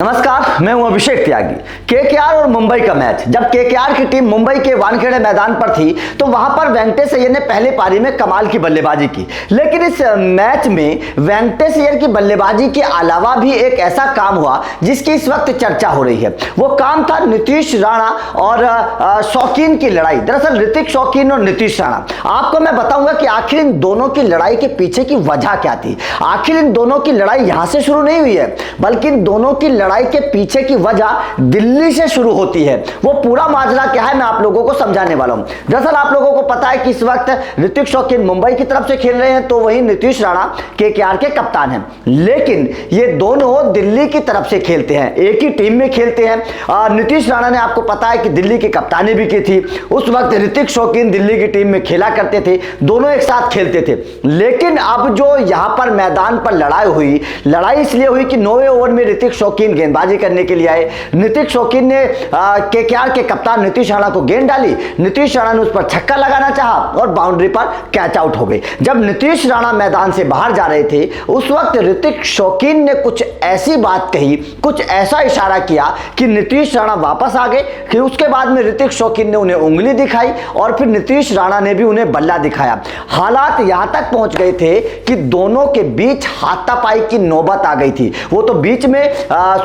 नमस्कार, मैं हूं अभिषेक त्यागी। केकेआर और मुंबई का मैच, जब केकेआर की टीम मुंबई के वानखेड़े मैदान पर थी तो वहां पर वेंकटेश अय्यर ने पहले पारी में कमाल की बल्लेबाजी की। लेकिन इस मैच में वेंकटेश अय्यर की बल्लेबाजी के अलावा भी एक ऐसा काम हुआ जिसकी इस वक्त चर्चा हो रही है। वो काम था नीतीश राणा और शौकीन की लड़ाई। दरअसल ऋतिक शौकीन और नीतीश राणा, आपको मैं बताऊंगा कि आखिर इन दोनों की लड़ाई के पीछे की वजह क्या थी। आखिर इन दोनों की लड़ाई यहां से शुरू नहीं हुई है, बल्कि इन दोनों की लड़ाई के पीछे की वजह दिल्ली से शुरू होती है। वो पूरा माजरा क्या है मैं आप लोगों को समझाने वाला हूं। दरअसल आप लोगों को पता है कि इस वक्त ऋतिक शौकीन मुंबई की तरफ से खेल रहे हैं, तो वहीं नीतीश राणा केकेआर के कप्तान हैं। लेकिन ये दोनों दिल्ली की तरफ से खेलते हैं, एक ही टीम में खेलते हैं। नीतीश राणा ने आपको पता है कि दिल्ली की कप्तानी भी की थी। उस वक्त ऋतिक शौकीन दिल्ली की टीम में खेला करते थे, दोनों एक साथ खेलते थे। लेकिन अब जो यहां पर मैदान पर लड़ाई इसलिए हुई कि 9वें ओवर में ऋतिक शौकीन गेंदबाजी करने के लिए आए। नीतीश शौकीन ने केकेआर के कप्तान नीतीश राणा को गेंद डाली। नीतीश राणा ने उस पर छक्का लगाना चाहा और बाउंड्री पर कैच आउट हो गए। जब नीतीश राणा मैदान से बाहर जा रहे थे उस वक्त ऋतिक शौकीन ने कुछ ऐसी बात कही, कुछ ऐसा इशारा किया कि नीतीश राणा वापस आ गए। फिर उसके बाद में ऋतिक शौकीन ने उन्हें उंगली दिखाई और फिर नीतीश राणा ने भी उन्हें बल्ला दिखाया। हालात यहां तक पहुंच गए थे कि दोनों के बीच हाथापाई की नौबत आ गई थी। वो तो बीच में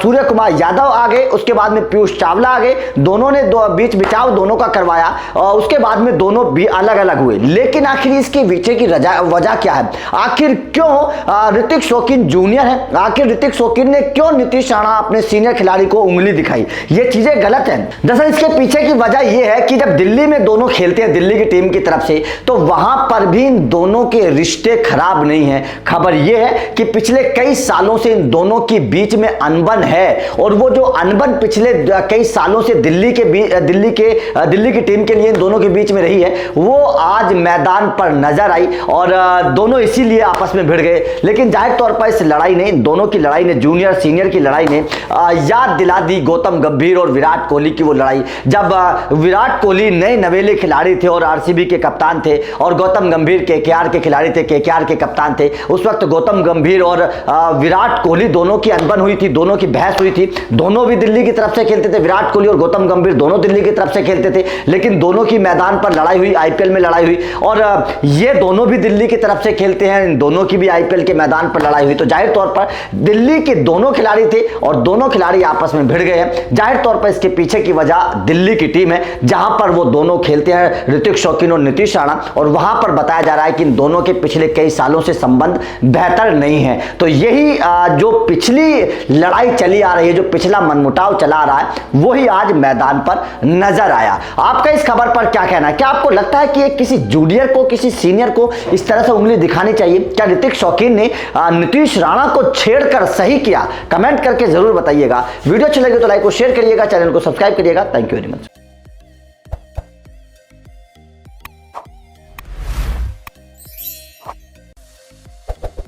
सूर्य कुमार यादव आ गए, उसके बाद में पीयूष चावला आ गए, दोनों ने बीच बिचाव दोनों का करवाया और उसके बाद में दोनों भी अलग अलग हुए। लेकिन आखिर इसके पीछे की वजह क्या है? आखिर क्यों ऋतिक शौकीन जूनियर है? आखिर ऋतिक शौकीन ने क्यों नीतीश राणा अपने सीनियर खिलाड़ी को उंगली दिखाई? ये चीजें गलत है। दरअसल इसके पीछे की वजह यह है कि जब दिल्ली में दोनों खेलते हैं दिल्ली की टीम की तरफ से, तो वहां पर भी इन दोनों के रिश्ते खराब नहीं है। खबर यह है कि पिछले कई सालों से इन दोनों के बीच में अनबन है और वो जो अनबन पिछले कई सालों से दिल्ली की टीम के लिए इन दोनों के बीच में रही है, वो आज मैदान पर नजर आई और दोनों इसीलिए आपस में भिड़ गए। लेकिन जाहिर तौर पर इस लड़ाई ने, दोनों की लड़ाई ने, जूनियर सीनियर की लड़ाई ने याद दिला दी गौतम गंभीर और विराट कोहली की वो लड़ाई। जब विराट कोहली नए नवेले खिलाड़ी थे और आरसीबी के कप्तान थे और गौतम गंभीर केकेआर के खिलाड़ी थे, केकेआर के कप्तान थे। उस वक्त गौतम गंभीर और विराट कोहली दोनों की अनबन हुई थी, दोनों की बहस हुई थी। दोनों भी दिल्ली की तरफ से खेलते थे, विराट कोहली और गौतम गंभीर दोनों दिल्ली की तरफ से खेलते थे। लेकिन दोनों की मैदान पर लड़ाई हुई, आईपीएल में लड़ाई हुई और ये दोनों भी दिल्ली की तरफ से खेलते हैं, इन दोनों की भी आईपीएल के मैदान पर लड़ाई हुई। तो जाहिर तौर पर दिल्ली के दोनों खिलाड़ी थे और दोनों खिलाड़ी आपस में भिड़ गए हैं। जाहिर तौर पर इसके पीछे की वजह दिल्ली की टीम है, जहां पर वो दोनों खेलते हैं, ऋतिक शौकीन और नीतीश राणा। और वहां पर बताया जा रहा है कि इन दोनों के पिछले कई सालों से संबंध बेहतर नहीं है। तो यही जो पिछली लड़ाई चली आ रही है, जो पिछला मनमुटाव चला आ रहा है, वही आज मैदान पर नजर आया। आपका इस खबर पर क्या कहना है? क्या आपको लगता है कि किसी जूनियर को, किसी सीनियर को इस तरह से उंगली दिखानी चाहिए? क्या ऋतिक शौकीन ने नीतीश राणा को छेड़कर सही किया? कमेंट करके जरूर बताइएगा। वीडियो अच्छी लगी तो लाइक और शेयर करिएगा, चैनल को सब्सक्राइब करिएगा। Thank you very much.